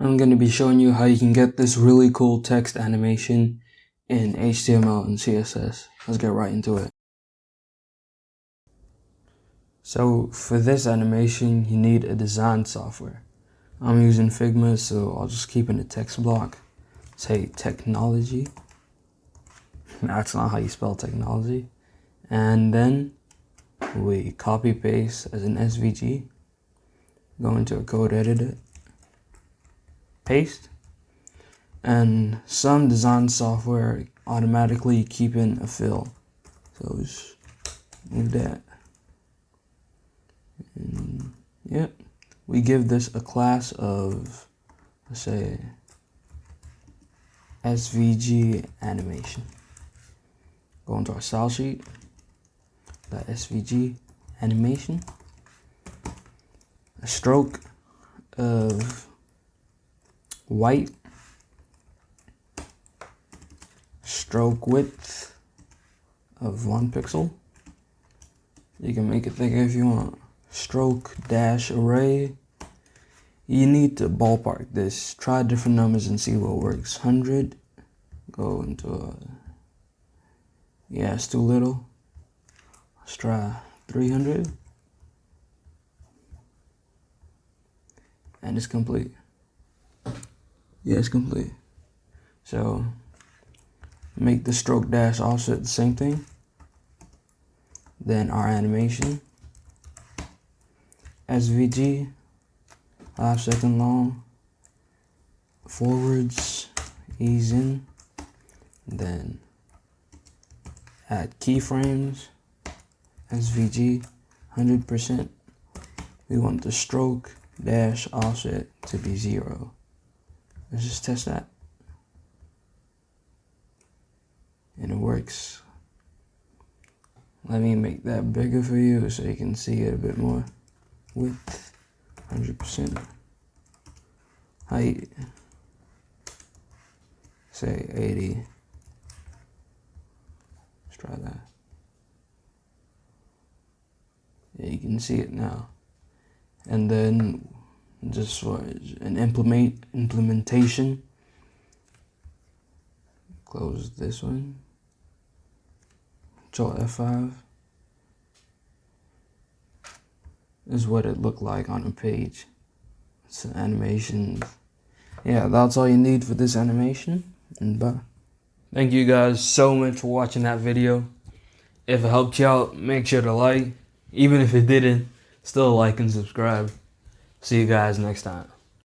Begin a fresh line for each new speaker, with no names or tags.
I'm going to be showing you how you can get this really cool text animation in HTML and CSS. Let's get right into it. So for this animation, you need a design software. I'm using Figma, so I'll just keep in the text block. Say technology. That's not how you spell technology. And then we copy paste as an SVG. Go into a code editor. Paste. And some design software automatically keep in a fill. So just move that. And yep. We give this a class of, let's say, SVG animation. Go into our style sheet, the SVG animation, a stroke of white, stroke width of 1 pixel. You can make it thicker if you want. Stroke dash array. You need to ballpark this. Try different numbers and see what works. 100. Go into a, yeah, it's too little. Let's try 300. And it's complete. Yeah, it's complete. So make the stroke dash offset the same thing. Then our animation. SVG, 5 second long, forwards, ease in, then add keyframes, SVG, 100%. We want the stroke dash offset to be 0. Let's just test that. And it works. Let me make that bigger for you so you can see it a bit more. Width, 100%. Height, say 80. Let's try that. Yeah, you can see it now. And then just for an implementation, close this one. Control F5. This is what it looked like on a page. It's an animation. Yeah, that's all you need for this animation. And bye. Thank you guys so much for watching that video. If it helped you out, make sure to like. Even if it didn't, still like and subscribe. See you guys next time.